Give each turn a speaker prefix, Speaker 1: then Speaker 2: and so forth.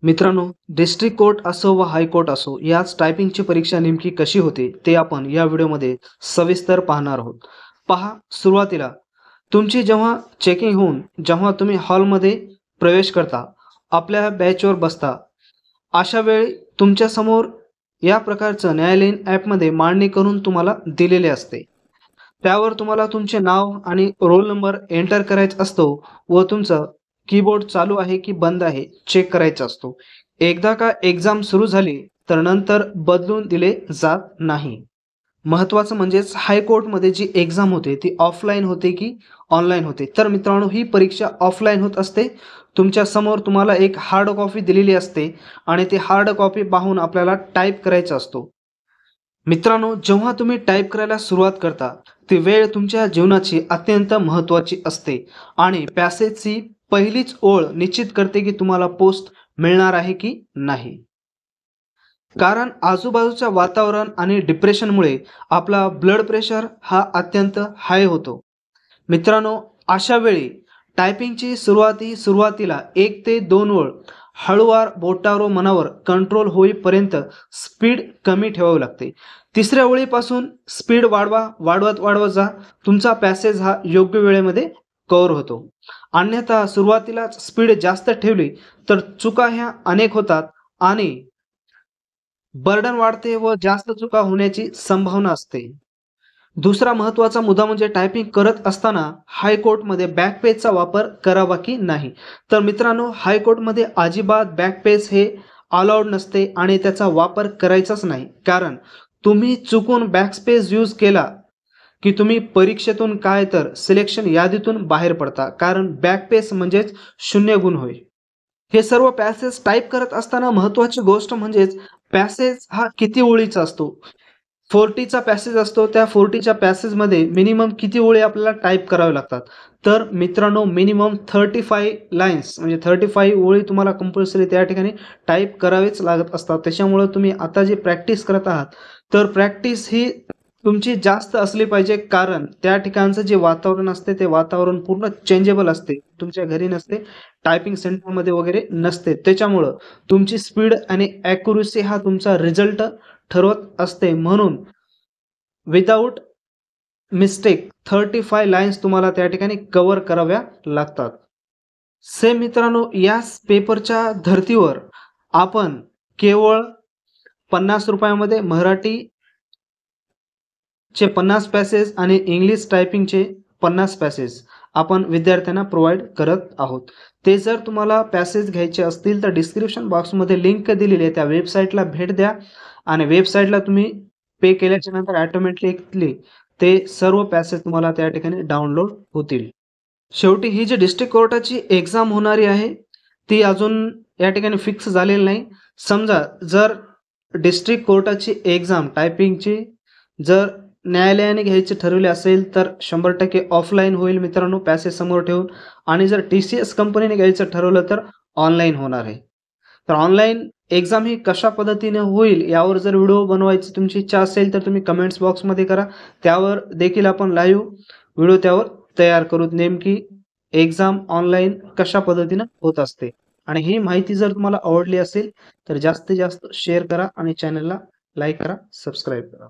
Speaker 1: मित्रांनो, district court असो व हायकोर्ट असो, याच टायपिंगची परीक्षा नेमकी कशी होते ते आपण या व्हिडिओमध्ये सविस्तर पाहणार आहोत. पहा, सुरुवातीला तुमची जेव्हा चेकिंग होऊन जेव्हा तुम्ही हॉलमध्ये प्रवेश करता, आपल्या बॅचवर बसता, अशा वेळी तुमच्यासमोर या प्रकारचं न्यायालयीन ॲपमध्ये मांडणी करून तुम्हाला दिलेले असते. त्यावर तुम्हाला तुमचे नाव आणि रोल नंबर एंटर करायचा असतो व तुमचं कीबोर्ड चालू आहे की बंद आहे चेक करायचा असतो. एकदा का एक्झाम सुरू झाली तर नंतर बदलून दिले जात नाही. महत्त्वाचं म्हणजेच हायकोर्टमध्ये जी एक्झाम होते ती ऑफलाईन होते की ऑनलाईन होते. तर मित्रांनो, ही परीक्षा ऑफलाईन होत असते. तुमच्या समोर तुम्हाला एक हार्ड कॉपी दिलेली असते आणि ती हार्ड कॉपी पाहून आपल्याला टाईप करायचा असतो. मित्रांनो, जेव्हा तुम्ही टाईप करायला सुरुवात करता, ती वेळ तुमच्या जीवनाची अत्यंत महत्त्वाची असते आणि पॅसेजची पहिलीच ओळ निश्चित करते की तुम्हाला पोस्ट मिळणार आहे की नाही. कारण आजूबाजूचं वातावरण आणि डिप्रेशनमुळे आपला ब्लड प्रेशर हा अत्यंत हाय होतो. मित्रांनो, अशा वेळी टायपिंगची सुरुवातीला 1 ते 2 ओळ हळूवार बोटावर व मनावर कंट्रोल होईपर्यंत स्पीड कमी ठेवावी लागते. तिसऱ्या ओळीपासून स्पीड वाढवत जा. तुमचा पॅसेज हा योग्य वेळेमध्ये कव्हर होतो. अन्यथा सुरुवातीलाच स्पीड जास्त ठेवली तर चुका ह्या अनेक होतात आणि बर्डन वाढते व जास्त चुका होण्याची संभावना असते. दुसरा महत्त्वाचा मुद्दा म्हणजे टायपिंग करत असताना हायकोर्टमध्ये बॅकपेजचा वापर करावा की नाही. तर मित्रांनो, हायकोर्टमध्ये अजिबात बॅकपेज हे अलाउड नसते आणि त्याचा वापर करायचाच नाही. कारण तुम्ही चुकून बॅकस्पेस यूज केला की तुम्ही परीक्षेतून काय तर सिलेक्शन यादीतून बाहेर पडता. कारण बॅकपेज म्हणजेच 0 गुण होय. हे सर्व पॅसेज टाइप करत असताना महत्त्वाची गोष्ट म्हणजेच पॅसेज हा किती ओळीचा असतो. 40चा पॅसेज असतो, त्या 40च्या पॅसेजमध्ये मिनिमम किती ओळी आपल्याला टाइप कराव्या लागतात. तर मित्रांनो, मिनिमम 35 लाईन्स म्हणजे 35 ओळी तुम्हाला कंपल्सरी त्या ठिकाणी टाइप करावेच लागत असतात. त्याच्यामुळं तुम्ही आता जे प्रॅक्टिस करत आहात, तर प्रॅक्टिस ही तुमची जास्त असली पाहिजे. कारण त्या ठिकाणचं जे वातावरण असते ते वातावरण पूर्ण चेंजेबल असते. तुमच्या घरी नसते, टायपिंग सेंटरमध्ये वगैरे नसते. त्याच्यामुळं तुमची स्पीड आणि ॲक्युरसी हा तुमचा रिझल्ट ठरवत असते. म्हणून विदाऊट मिस्टेक 35 लाईन्स तुम्हाला त्या ठिकाणी कव्हर कराव्या लागतात. सेम मित्रांनो, याच पेपरच्या धर्तीवर आपण केवळ ₹50 मराठी चे 50 पॅसेज आणि इंग्लिश टायपिंगचे 50 पॅसेज आपण विद्यार्थ्यांना प्रोव्हाईड करत आहोत. ते जर तुम्हाला पॅसेज घ्यायचे असतील तर डिस्क्रिप्शन बॉक्समध्ये लिंक दिलेली आहे, त्या वेबसाईटला भेट द्या आणि वेबसाईटला तुम्ही पे केल्याच्या नंतर ऑटोमॅटिकली ते सर्व पॅसेज तुम्हाला त्या ठिकाणी डाउनलोड होतील. शेवटी ही जी डिस्ट्रिक्ट कोर्टाची एक्झाम होणारी आहे, ती अजून या ठिकाणी फिक्स झालेली नाही. समजा जर डिस्ट्रिक्ट कोर्टाची एक्झाम टायपिंगची जर न्यायालयाने घ्यायचे ठरवले असेल तर 100% ऑफलाईन होईल मित्रांनो, पॅसेज समोर ठेवून. आणि जर TCS कंपनीने घ्यायचं ठरवलं तर ऑनलाईन होणार आहे. तर ऑनलाईन एक्झाम ही कशा पद्धतीने होईल यावर जर व्हिडिओ बनवायची तुमची इच्छा असेल तर तुम्ही कमेंट्स बॉक्समध्ये करा. त्यावर देखील आपण लाईव्ह व्हिडिओ त्यावर तयार करू. नेमकी एक्झाम ऑनलाईन कशा पद्धतीनं होत असते. आणि ही माहिती जर तुम्हाला आवडली असेल तर जास्तीत जास्त शेअर करा आणि चॅनलला लाईक करा, सबस्क्राईब करा.